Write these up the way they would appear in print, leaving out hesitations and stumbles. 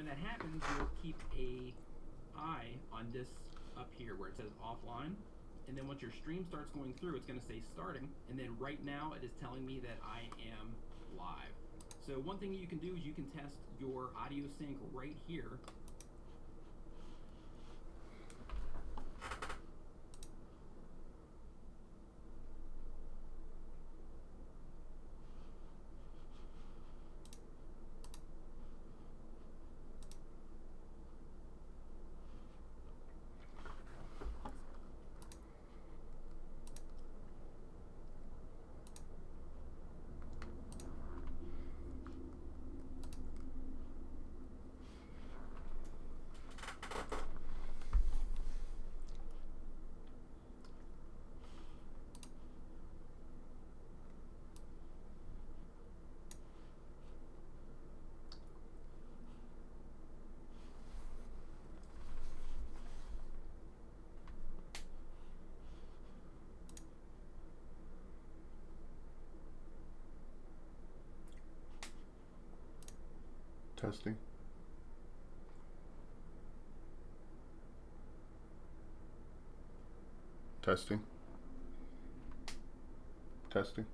that happens, you'll keep a eye on this up here where it says offline. And then once your stream starts going through, it's going to say starting. And then right now it is telling me that I am live. So one thing you can do is you can test your audio sync right here. Testing. Testing. Testing.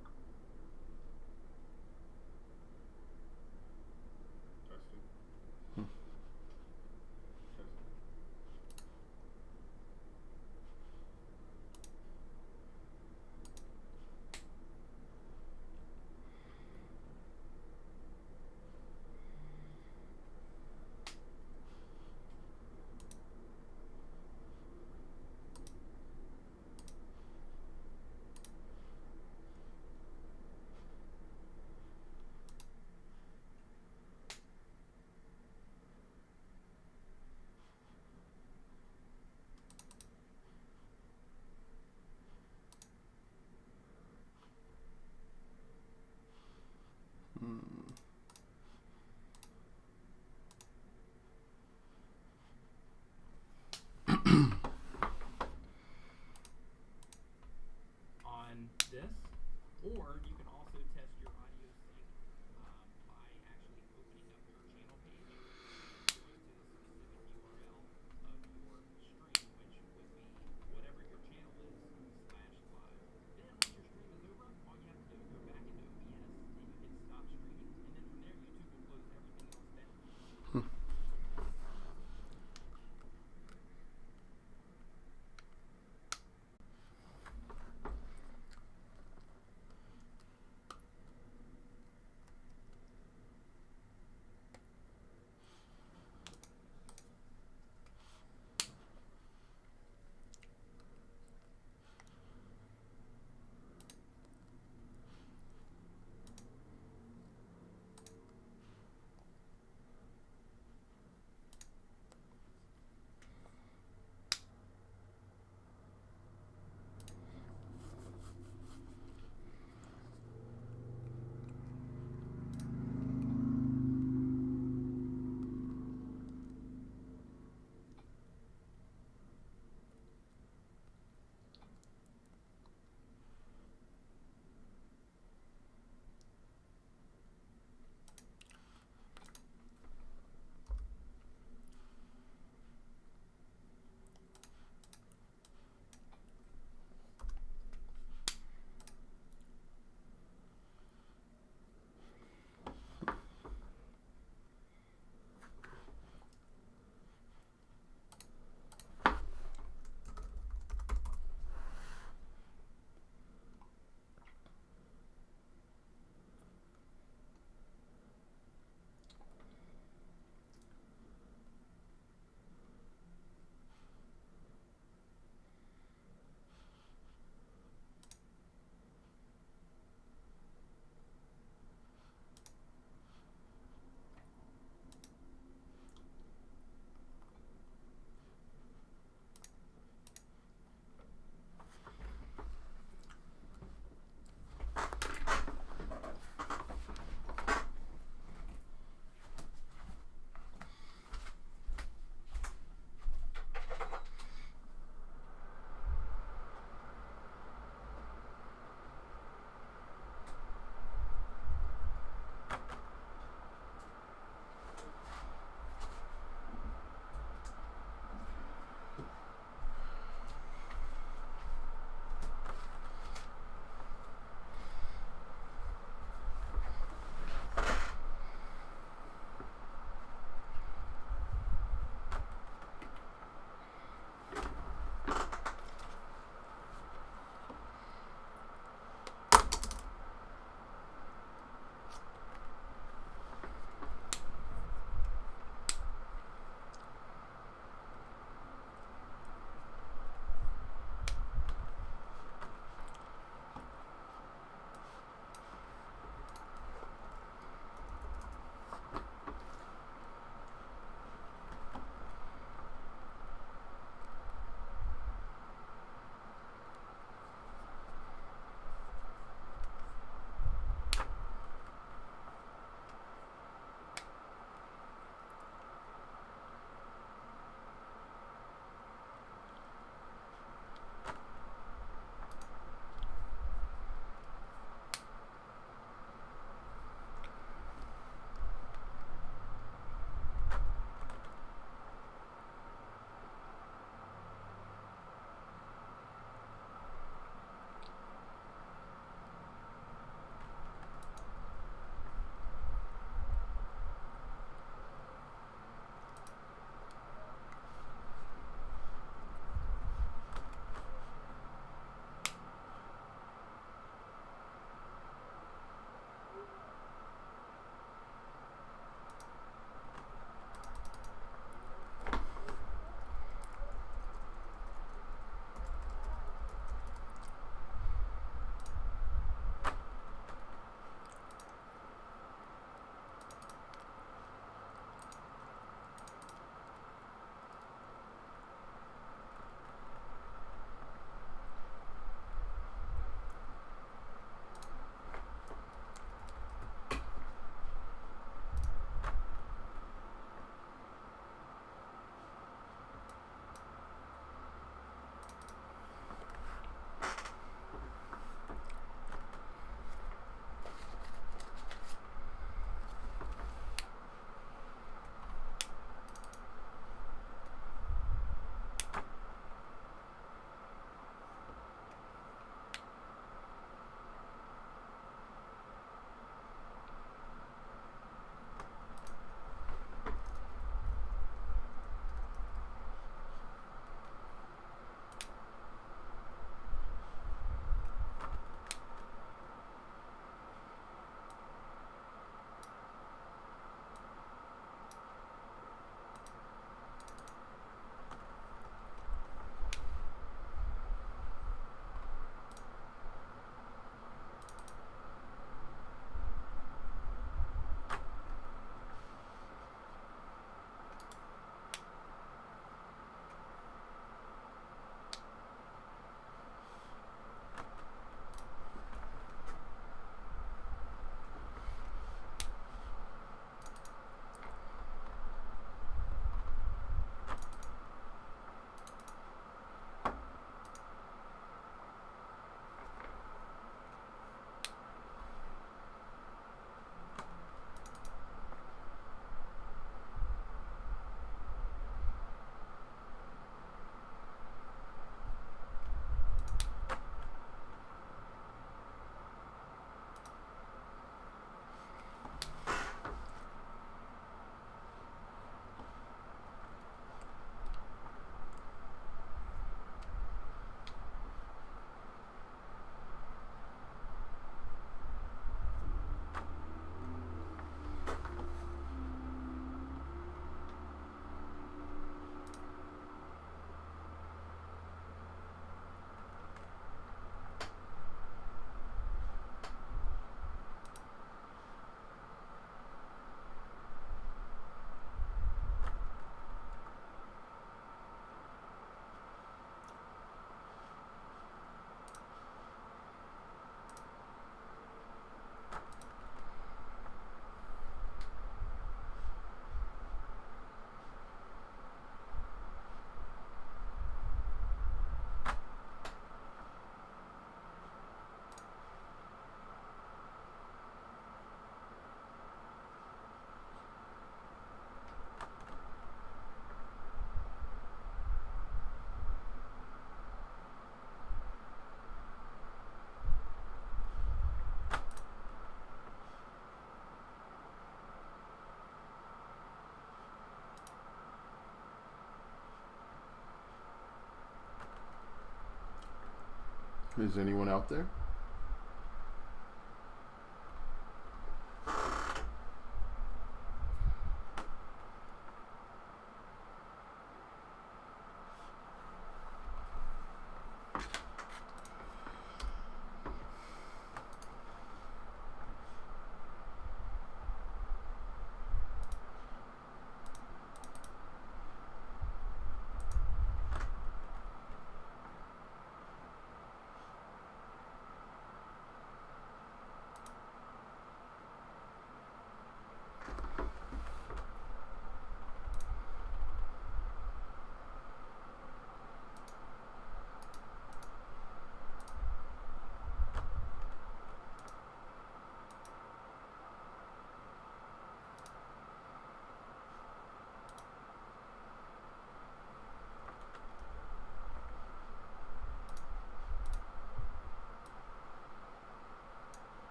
Is anyone out there?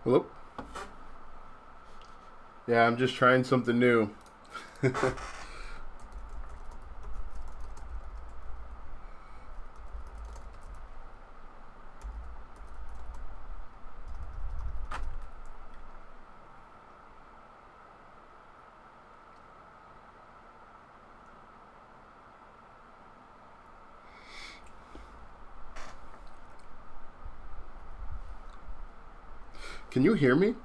Hello? Yeah, I'm just trying something new. Can you hear me?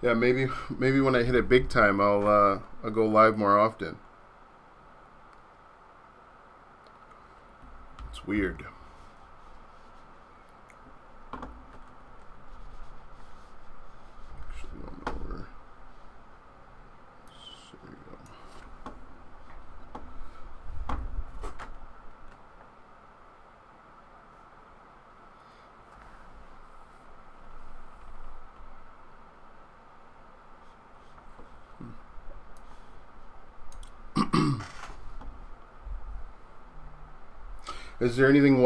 Yeah, maybe when I hit it big time, I'll go live more often. It's weird. Actually, no, where. There we go. Is there anything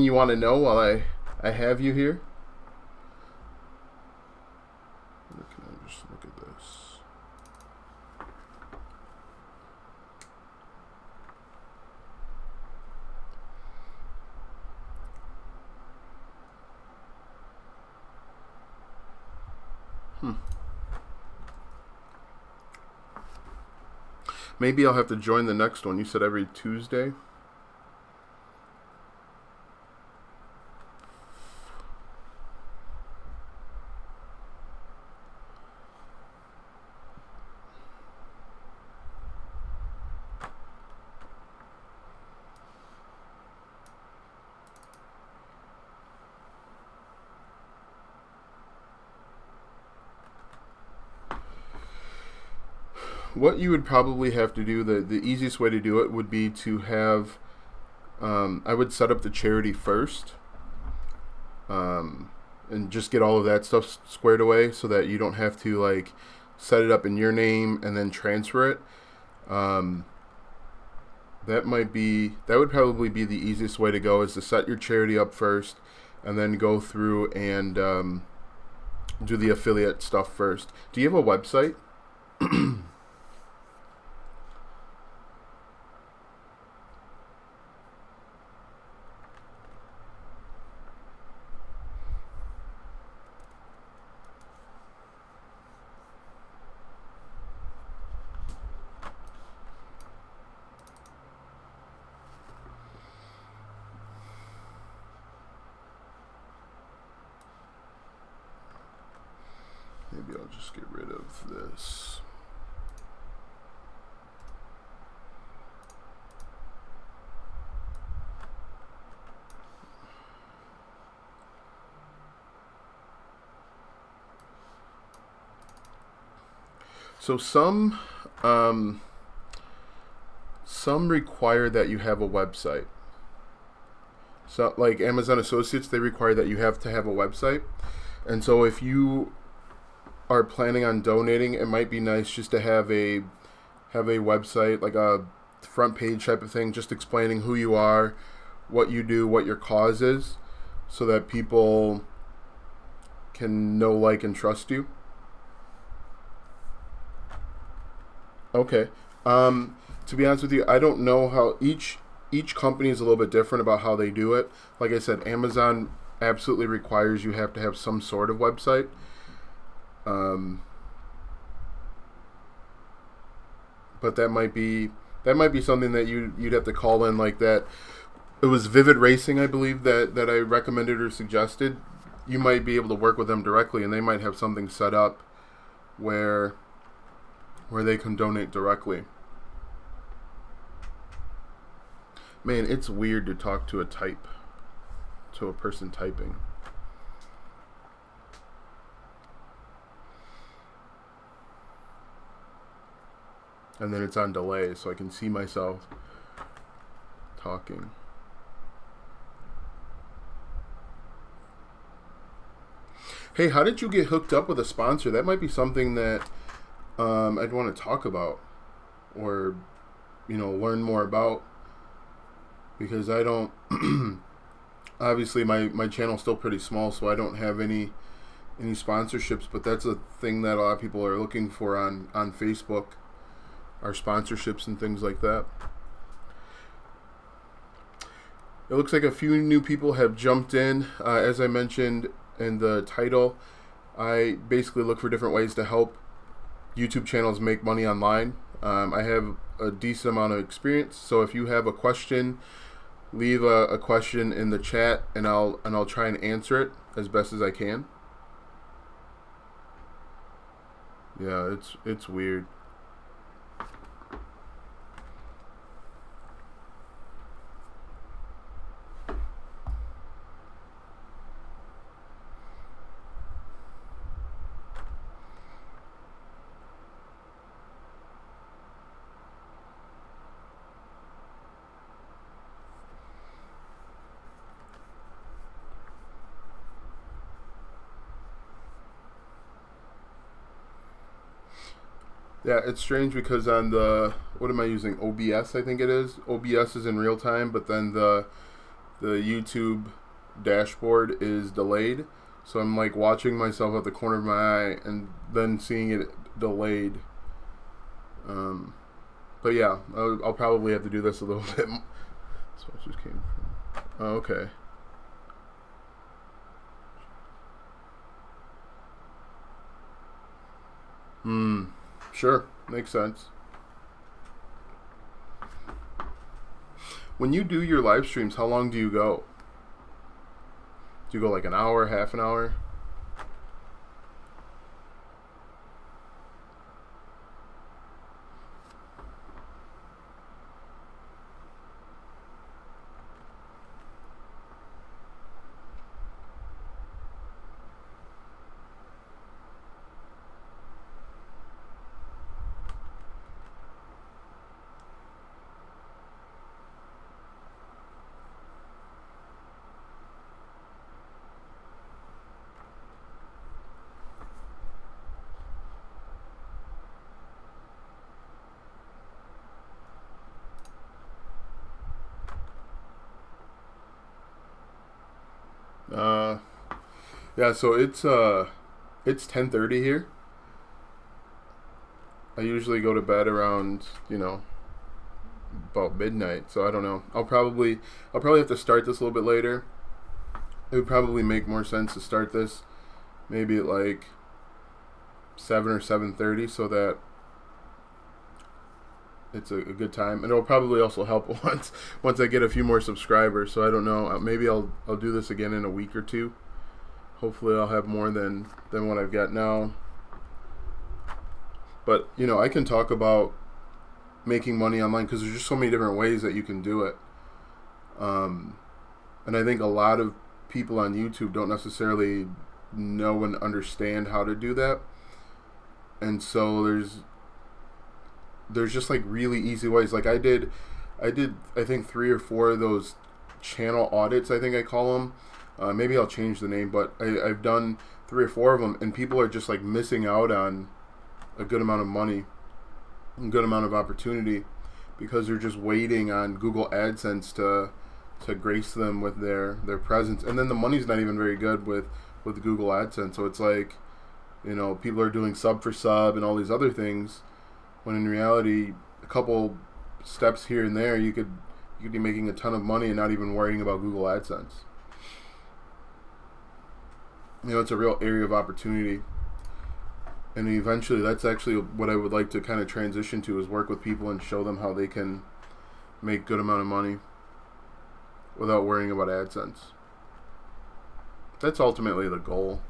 you want to know while I have you here? Or can I just look at this? Maybe I'll have to join the next one. You said every Tuesday? What you would probably have to do, the easiest way to do it would be to have, I would set up the charity first, and just get all of that stuff squared away so that you don't have to like set it up in your name and then transfer it. That would probably be the easiest way to go, is to set your charity up first and then go through and do the affiliate stuff first. Do you have a website? Maybe I'll just get rid of this. So some require that you have a website. So like Amazon Associates, they require that you have to have a website. And so if you are planning on donating, it might be nice just to have a website, like a front page type of thing, just explaining who you are, what you do, what your cause is, so that people can know, like, and trust you. Okay. To be honest with you, I don't know how each company is a little bit different about how they do it. Like I said, Amazon absolutely requires you have to have some sort of website. But that might be something that you'd have to call in, like that. It was Vivid Racing, I believe, that I recommended or suggested. You might be able to work with them directly, and they might have something set up where they can donate directly. Man, it's weird to talk to a person typing. And then it's on delay, so I can see myself talking. Hey, how did you get hooked up with a sponsor? That might be something that I'd want to talk about, or learn more about, because I don't. Obviously, my channel's still pretty small, so I don't have any sponsorships. But that's a thing that a lot of people are looking for on Facebook, are sponsorships and things like that. It looks like a few new people have jumped in. As I mentioned in the title, I basically look for different ways to help YouTube channels make money online. I have a decent amount of experience, so if you have a question leave a question in the chat, and I'll try and answer it as best as I can. Yeah, it's weird. Yeah, it's strange because on the, what am I using? OBS, I think it is. OBS is in real time, but then the YouTube dashboard is delayed. So I'm like watching myself at the corner of my eye and then seeing it delayed. But yeah, I'll probably have to do this a little bit. So it just came from. Oh, okay. Sure, makes sense. When you do your live streams, how long do you go? Do you go like an hour, half an hour? Yeah, so it's 10:30 here. I usually go to bed around, about midnight, so I don't know. I'll probably have to start this a little bit later. It would probably make more sense to start this maybe at like 7 or 7:30, so that it's a good time, and it'll probably also help once I get a few more subscribers. So I don't know. Maybe I'll do this again in a week or two. Hopefully I'll have more than what I've got now. But I can talk about making money online because there's just so many different ways that you can do it. And I think a lot of people on YouTube don't necessarily know and understand how to do that. And so there's just like really easy ways. Like I did I think 3 or 4 of those channel audits, I think I call them. Maybe I'll change the name, but I've done 3 or 4 of them, and people are just like missing out on a good amount of money, a good amount of opportunity, because they're just waiting on Google AdSense to grace them with their presence. And then the money's not even very good with Google AdSense. So it's like, people are doing sub for sub and all these other things, when in reality, a couple steps here and there, you could be making a ton of money and not even worrying about Google AdSense. It's a real area of opportunity. And eventually, that's actually what I would like to kind of transition to, is work with people and show them how they can make good amount of money without worrying about AdSense. That's ultimately the goal.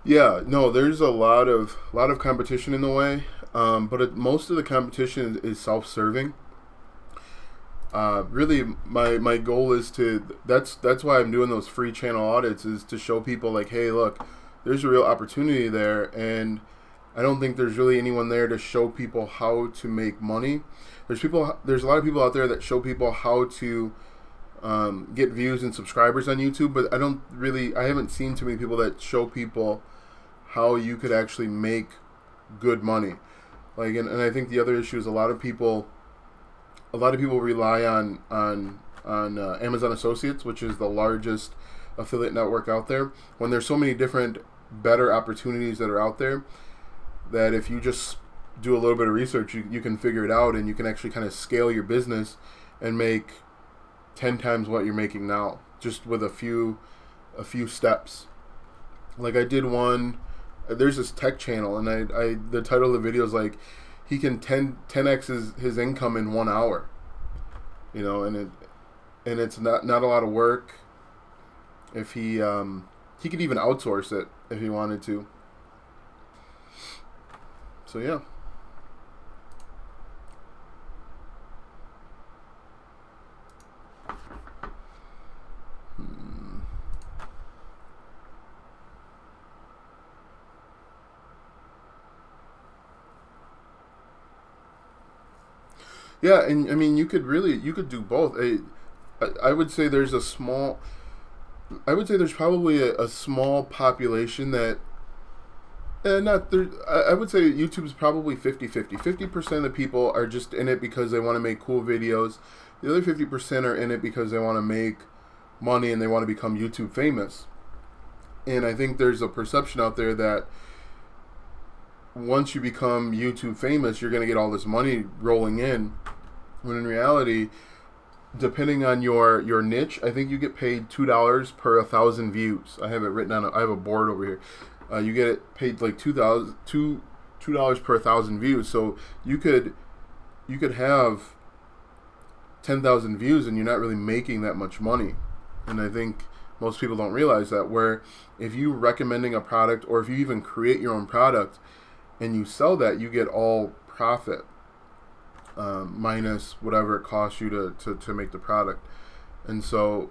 Yeah, no, there's a lot of competition in the way, but most of the competition is self-serving. Really, my goal is to, that's why I'm doing those free channel audits, is to show people like, hey, look, there's a real opportunity there, and I don't think there's really anyone there to show people how to make money. There's a lot of people out there that show people how to get views and subscribers on YouTube, but I haven't seen too many people that show people how you could actually make good money. Like, and I think the other issue is a lot of people rely on Amazon Associates, which is the largest affiliate network out there, when there's so many different better opportunities that are out there, that if you just do a little bit of research, you can figure it out, and you can actually kind of scale your business and make 10 times what you're making now, just with a few steps. Like, I did one, there's this tech channel, and I the title of the video is like, he can 10x his income in 1 hour, you know, and it's not a lot of work. If he could even outsource it if he wanted to. So yeah. Yeah, and I mean, you could do both. I would say there's probably a small population that, not there. I would say YouTube's probably 50-50. 50% of the people are just in it because they want to make cool videos. The other 50% are in it because they want to make money and they want to become YouTube famous. And I think there's a perception out there that once you become YouTube famous, you're going to get all this money rolling in. When in reality, depending on your niche, I think you get paid $2 per 1,000 views. I have it written on. I have a board over here. You get it paid like $2 per 1,000 views. So you could have 10,000 views and you're not really making that much money. And I think most people don't realize that. Where if you recommending a product, or if you even create your own product and you sell that, you get all profit. Minus whatever it costs you to make the product. And so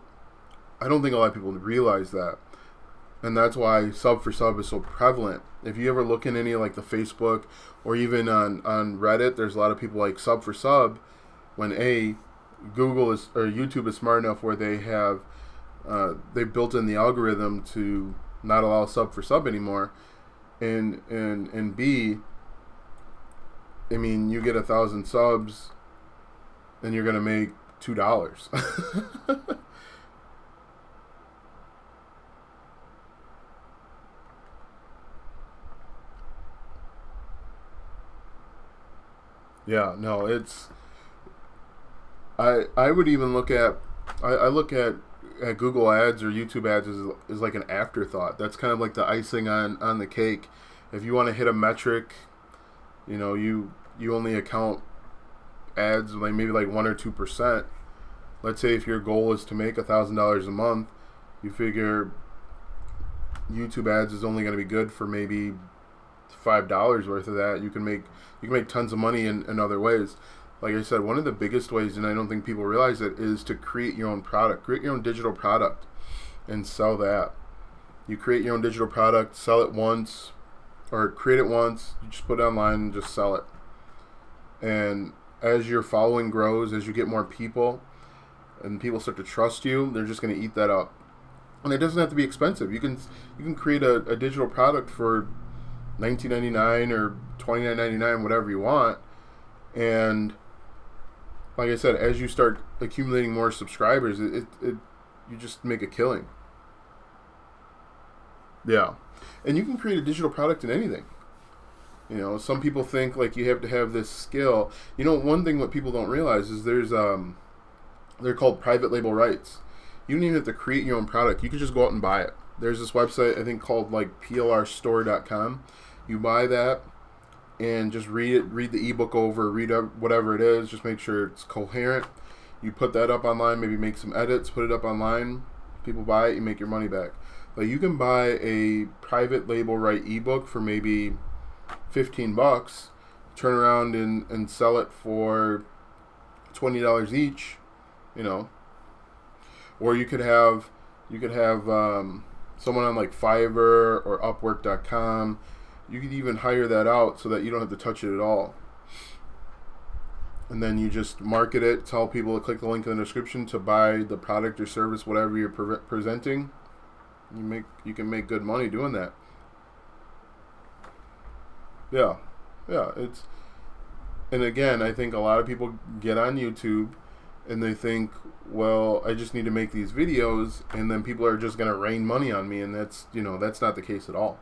I don't think a lot of people realize that. And that's why sub for sub is so prevalent. If you ever look in any like the Facebook or even on Reddit, there's a lot of people like sub for sub, when Google is, or YouTube is smart enough where they have they built in the algorithm to not allow sub for sub anymore. And B, I mean, you get 1,000 subs, and you're gonna make $2. Yeah, no, it's. I would even look at. I look at Google ads or YouTube ads as like an afterthought. That's kind of like the icing on the cake. If you want to hit a metric, you know, you only account ads like maybe like 1 or 2%. Let's say if your goal is to make $1,000 a month, you figure YouTube ads is only going to be good for maybe $5 worth of that. You can make tons of money in other ways. Like I said, one of the biggest ways, and I don't think people realize it, is to create your own product. Create your own digital product and sell that. You create your own digital product, sell it once, or create it once, you just put it online and just sell it. And as your following grows, as you get more people, and people start to trust you, they're just going to eat that up. And it doesn't have to be expensive. You can create a digital product for $19.99 or $29.99, whatever you want. And like I said, as you start accumulating more subscribers, you just make a killing. Yeah. And you can create a digital product in anything. You know, some people think like you have to have this skill. You know, one thing what people don't realize is they're called private label rights. You don't even have to create your own product. You can just go out and buy it. There's this website, I think, called like plrstore.com. You buy that and just read the ebook over, read whatever it is, just make sure it's coherent. You put that up online, maybe make some edits, put it up online. People buy it, you make your money back. But you can buy a private label right ebook for maybe $15, turn around and sell it for $20 each, you know. Or you could have someone on like Fiverr or Upwork.com. You could even hire that out so that you don't have to touch it at all. And then you just market it, tell people to click the link in the description to buy the product or service, whatever you're presenting. You can make good money doing that. Yeah, and again, I think a lot of people get on YouTube and they think, well, I just need to make these videos, and then people are just going to rain money on me, and that's not the case at all.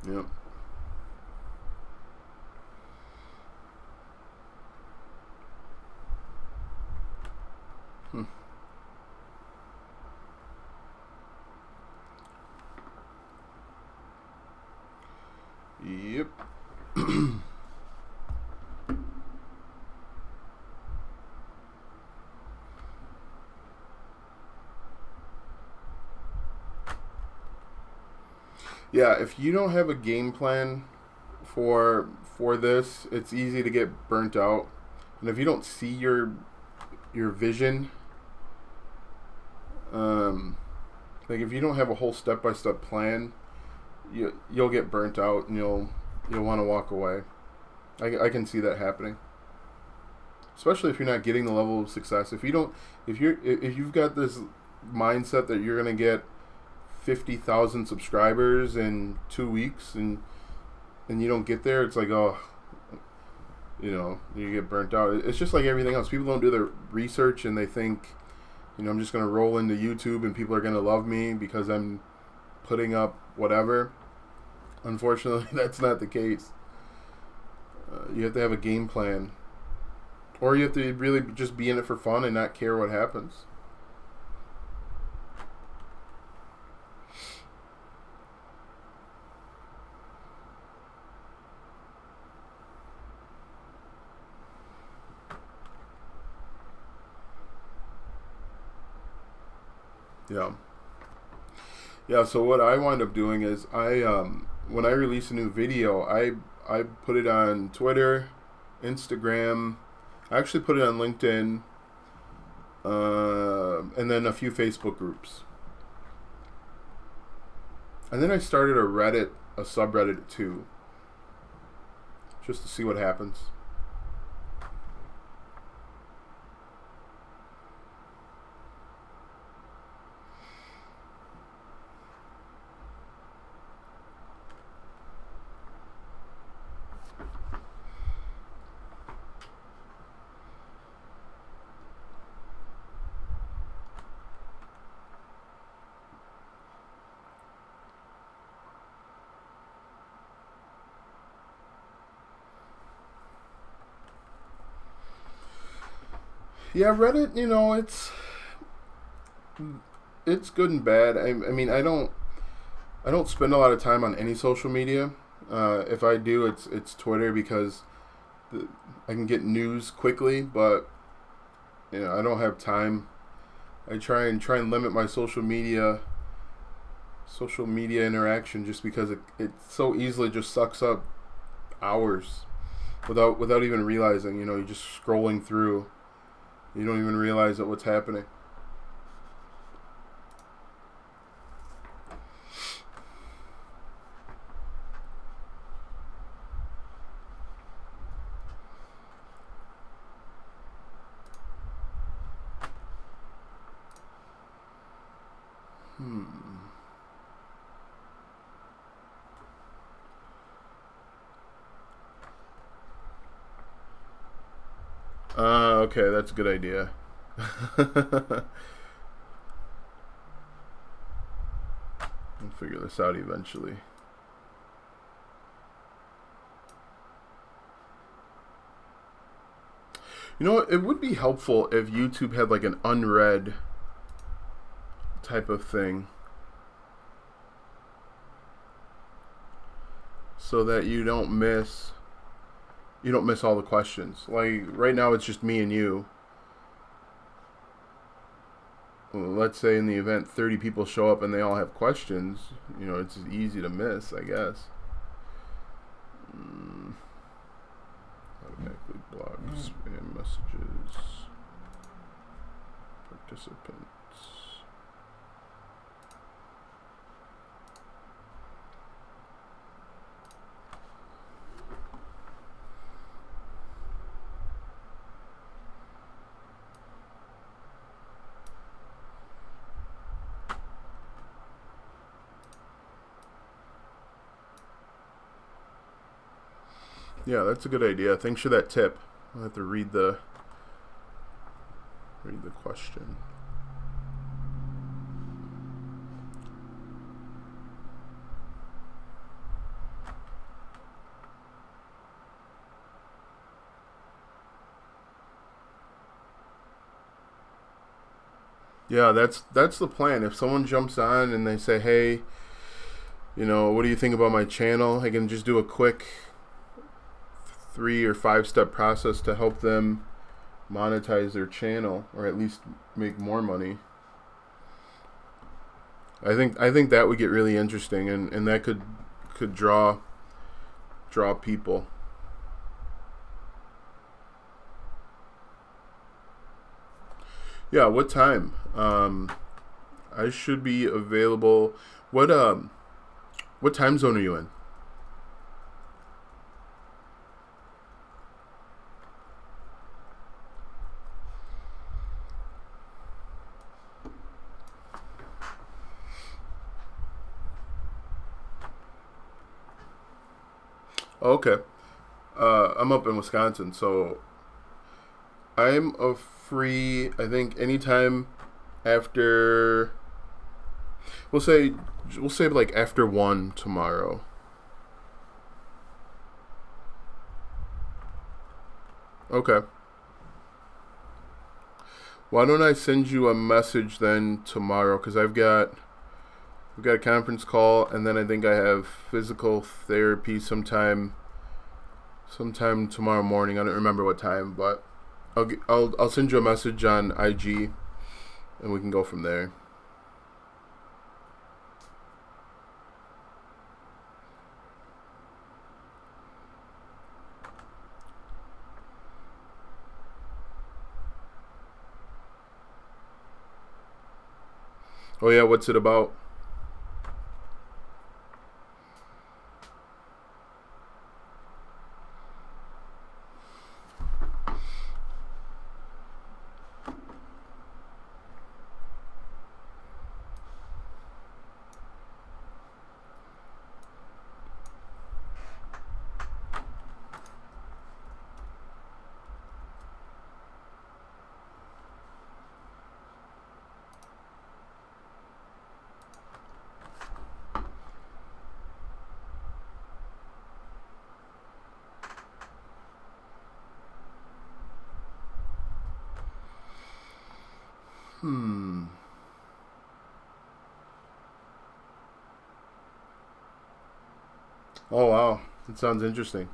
Yep. Yep. Yeah, if you don't have a game plan for this, it's easy to get burnt out. And if you don't see your vision, like if you don't have a whole step-by-step plan, you'll get burnt out and you'll want to walk away. I can see that happening, especially if you're not getting the level of success. If you've got this mindset that you're gonna get 50,000 subscribers in 2 weeks and you don't get there, it's like, oh, you get burnt out. It's just like everything else. People don't do their research and they think, I'm just gonna roll into YouTube and people are gonna love me because I'm putting up whatever. Unfortunately, that's not the case. You have to have a game plan, or you have to really just be in it for fun and not care what happens. Yeah. So what I wind up doing is when I release a new video, I put it on Twitter, Instagram. I actually put it on LinkedIn, and then a few Facebook groups. And then I started a subreddit too, just to see what happens. Yeah, Reddit, it's good and bad. I mean, I don't spend a lot of time on any social media. If I do, it's Twitter because I can get news quickly, but I don't have time. I try and limit my social media interaction just because it so easily just sucks up hours without even realizing. You're just scrolling through. You don't even realize what's happening. Okay, that's a good idea. We'll figure this out eventually. It would be helpful if YouTube had like an unread type of thing, so that you don't miss all the questions. Like right now it's just me and you. Well, let's say in the event 30 people show up and they all have questions, it's easy to miss, I guess. Automatically block spam messages. Participants. Yeah, that's a good idea. Thanks for that tip. I'll have to read the question. Yeah, that's the plan. If someone jumps on and they say, "Hey, what do you think about my channel?" I can just do a quick 3 or 5 step process to help them monetize their channel, or at least make more money. I think that would get really interesting, and that could draw people. Yeah, what time? I should be available. What time zone are you in? Okay. I'm up in Wisconsin, so I'm free. I think anytime after. We'll say like after 1 tomorrow. Okay. Why don't I send you a message then tomorrow? Because we've got a conference call, and then I think I have physical therapy sometime tomorrow morning. I don't remember what time, but I'll send you a message on IG, and we can go from there. Oh yeah, what's it about? Oh wow, that sounds interesting.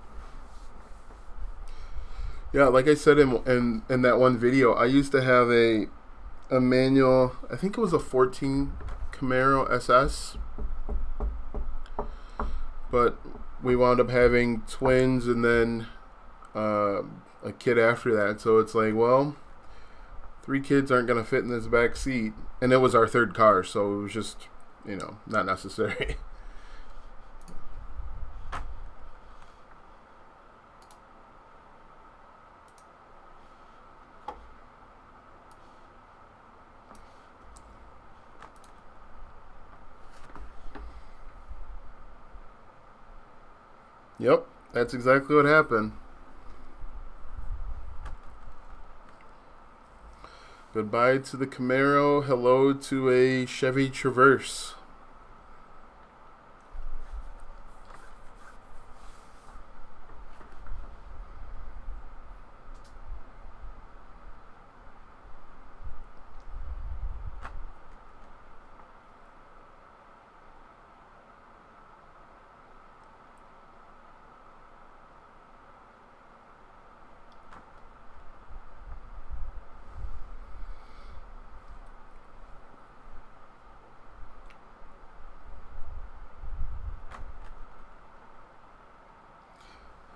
Yeah, like I said in that one video, I used to have a manual. I think it was a 14 Camaro SS, but we wound up having twins and then a kid after that. So it's like, well, 3 kids aren't gonna fit in this back seat, and it was our 3rd car, so it was just not necessary. Yep, that's exactly what happened. Goodbye to the Camaro, hello to a Chevy Traverse.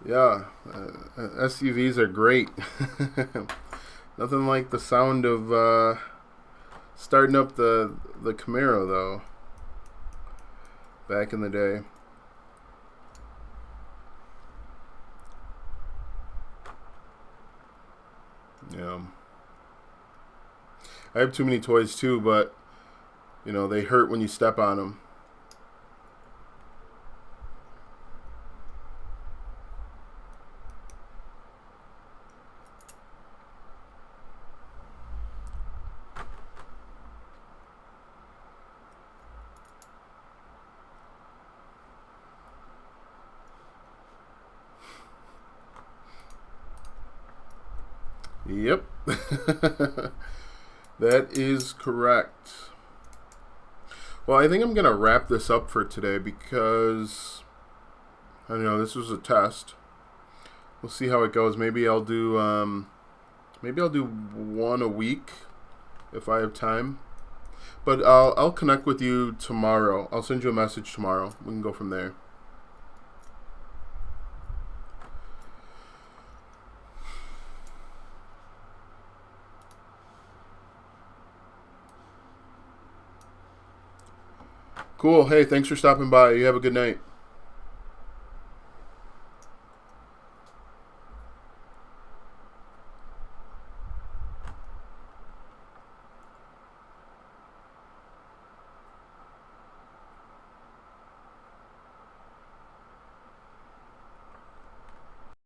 Yeah, SUVs are great. Nothing like the sound of starting up the Camaro though. Back in the day. Yeah. I have too many toys too, but they hurt when you step on them. Yep. That is correct. Well, I think I'm going to wrap this up for today because, I don't know, this was a test. We'll see how it goes. Maybe I'll do one a week if I have time. But I'll connect with you tomorrow. I'll send you a message tomorrow. We can go from there. Cool. Hey, thanks for stopping by. You have a good night.